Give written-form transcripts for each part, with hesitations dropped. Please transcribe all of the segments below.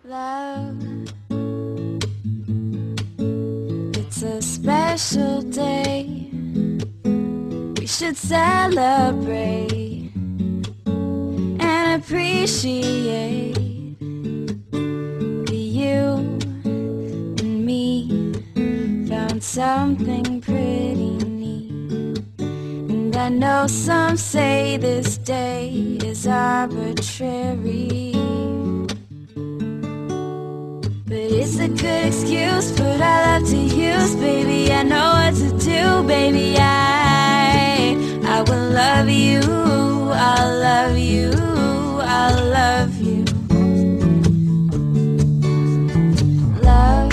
Love, it's a special day. We should celebrate and appreciate that you and me found something pretty neat. And I know some say this day is arbitrary, but it's a good excuse, put our love to use, baby. I know what to do, baby. I will love you, I'll love you, I'll love you. Love,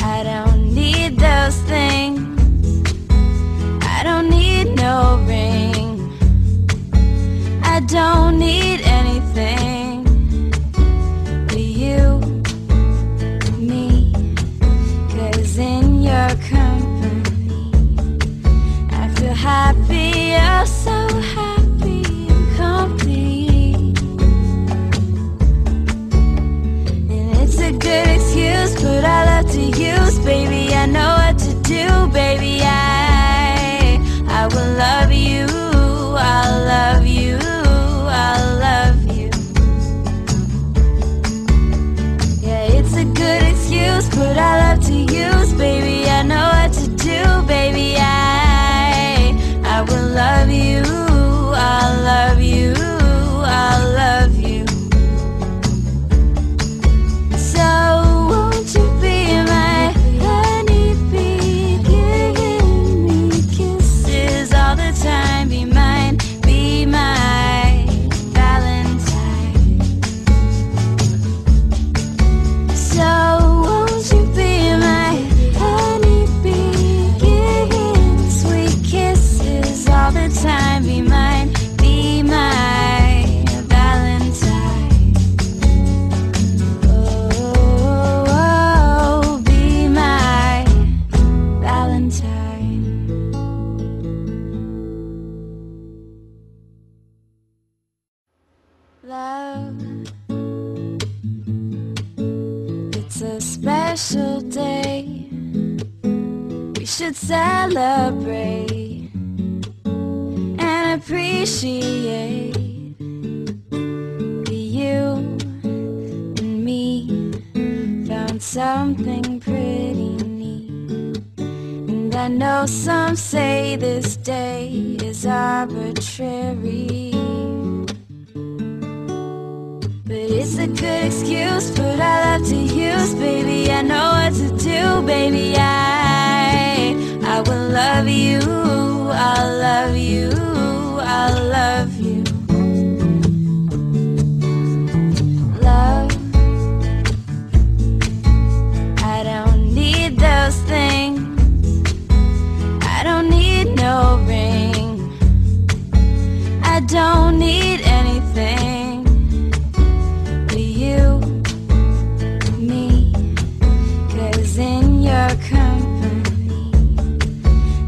I don't need those things, I don't need no ring, I don't need anything but you, me, 'cause in your company I feel happy, oh so happy and complete. And it's a good excuse, put our love to use, baby. I know what to do, baby. I will love you, I'll love you, I'll love you. Yeah, it's a good excuse, put our love to use, baby. I know what to do, baby. I will love you, I'll love you, I'll love you. So won't you be my honeybee, giving me kisses all the time, be mine, be my Valentine. So won't you be my honeybee, giving sweet kisses all the time, be mine, be my Valentine. Oh, oh, be my Valentine. Love, it's a special day. We should celebrate and appreciate that you and me found something pretty neat. And I know some say this day is arbitrary, but it's a good excuse, put our love to use, baby. I know what to do, baby. I will love you, I'll love you, I'll love you. Love, I don't need those things, I don't need no ring, I don't need anything but you, me, 'cause in your company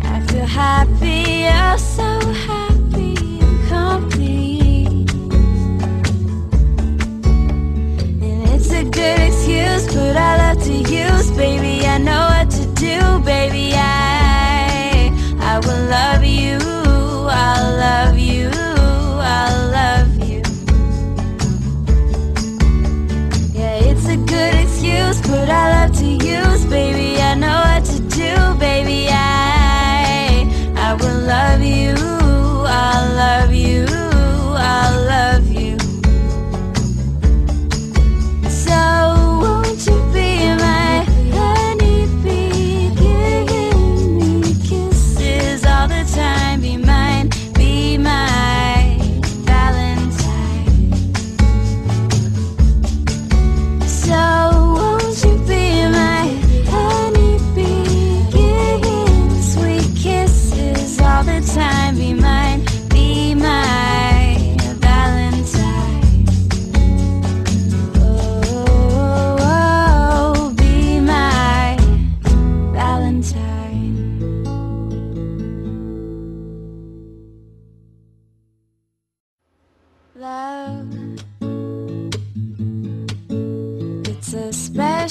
I feel happy, oh so happy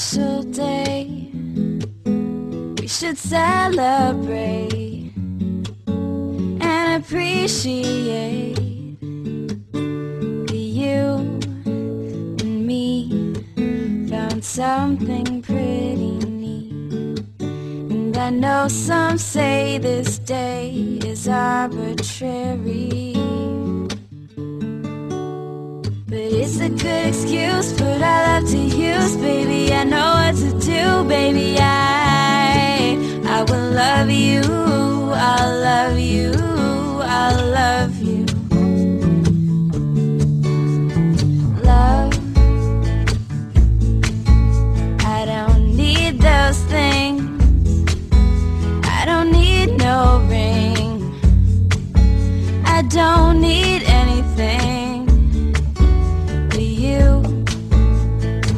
special day. We should celebrate and appreciate that you and me found something pretty neat. And I know some say this day is arbitrary, but it's a good excuse, put our love to use. Baby, I know what to do. Baby, I will love you. I'll love you. I'll love you. Love, I don't need those things. I don't need no ring. I don't need anything but you,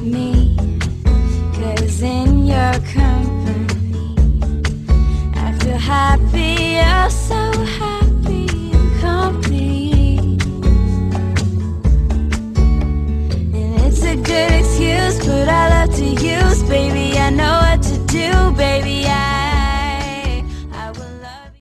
me, 'cause in your company